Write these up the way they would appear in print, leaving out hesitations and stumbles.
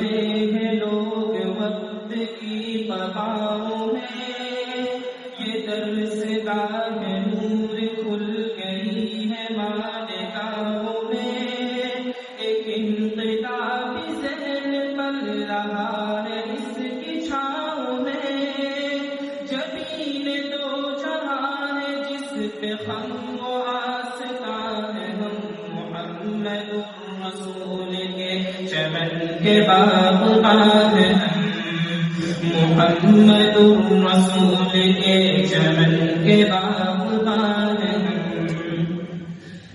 ہیں لوگ وقت کی قباؤں میں، یہ درس گاہ نور کھل گئی ہے مالکاؤں میں، ایک انقلابی ذہن پل رہا ہے اس کی چھاؤں میں، جبین دو جہاں ہے جس پہ خم و آستان ہے، ہم محمد الرسول کے چمن کے باغبان ہیں، محمد الرسول کے چمن کے باغبان ہیں،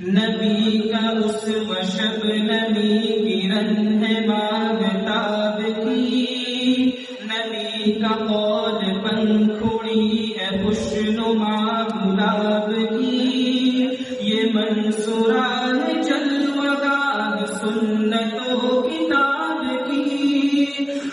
نبی کا اسوہ شبنمی کرن ہے ماہتاب کی، نبی کا قول پنکھڑی ہے خوشنما گلاب کی، یہ منصورہ ہے جلوگاہ سنت و کتاب کی،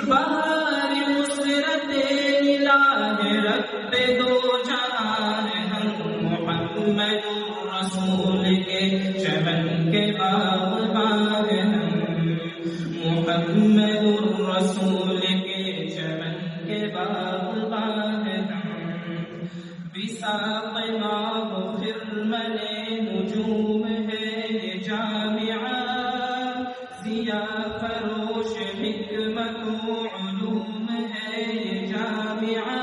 بہار نصرت الہ رب دو جہان، ہم محمد الرسول کے چمن کے باغبان ہیں، محمد الرسول کے چمن کے باغبان ہیں، بساق ماہ و خرمن نجوم ہے یہ جامعہ، ضیا فروش حکمت و علوم ہے یہ جامعہ،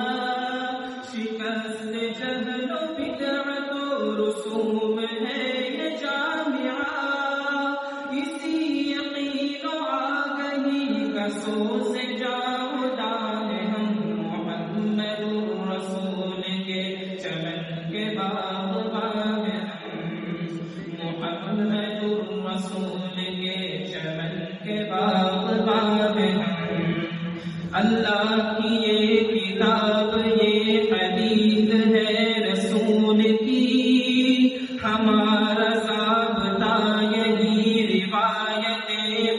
شکست جہل و بدعت و رسوم ہے یہ جامعہ، اسی یقین و آگہی کا سوز جاودان ہے، ہم محمد الرسول کے چمن کے باغبان ہیں، محمد الرسول کے چمن کے باغبان ہیں، اللہ کی یہ کتاب یہ حدیث ہے رسول کی، ہمارا ضابطہ یہی روایت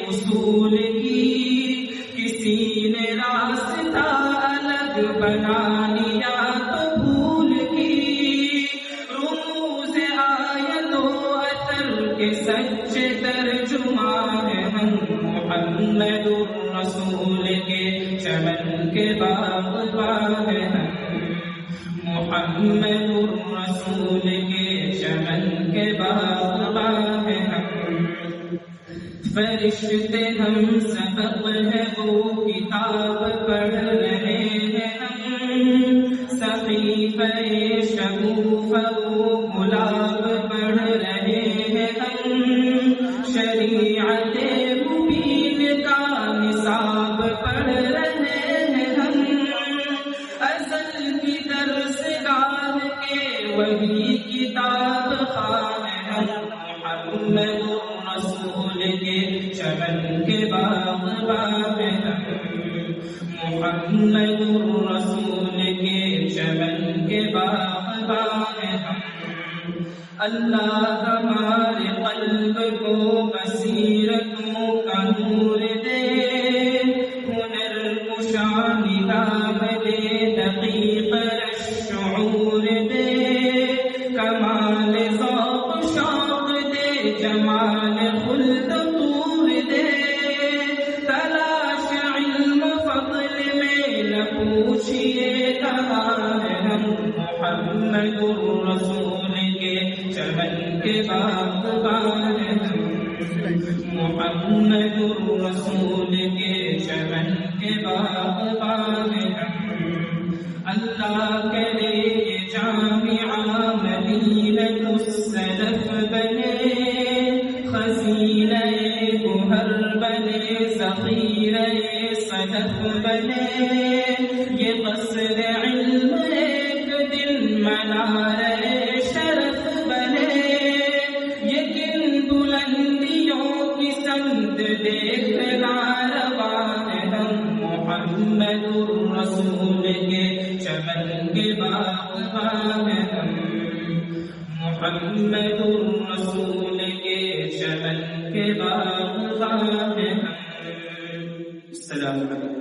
اصول کی، کسی نے راستہ الگ بنا لیا تو بھول کی، رموز آیت و اثر کے سچے ترجمان ہیں، ہم محمد الرسول کے چمن کے باغبان ہیں، محمد الرسول کے چمن کے باغبان ہیں، فرشتے ہم سبق ہے وہ کتاب پڑھ رہے ہیں، ہم صحیفہ شگوفہ وہ گلاب پڑھ رہے ہیں، ہم شریعت مبین کا نصاب پڑھ رہے ہیں، ہم ازل کی درس گاہ کے وہی کتاب خوان ہیں، محمد الرسول کے چمن کے باغبان ہیں، محمد الرسول کے چمن کے باغبان ہیں، اللہ ہمارے قلب کو بصیرتوں کا نور دے، ہنر کشا نگاہ دے، دقیق الشعور دے، کمال ذوق شوق دے، جمال خلد طور دے، تلاش علم فضل میں نہ پوچھئے کہاں ہے، ہم محمد الرسول کے چمن کے باغبان ہیں، محمد الرسول کے چمن کے باغبان ہیں، اللہ کرے یہ جامعہ مدینۃ السلف بنے، خزینہ گوہر بنے، ذخیرہ صدف بنے، یہ قصر علم ایک دن منارہ شرف بنے، یہ کن بلندیوں کی سمت دیکھنا روان ہے، ہم محمد الرسول کے چمن کے باغبان ہیں، ہم محمد الرسول کے چمن کے باغبان ہیں، السلام علیکم۔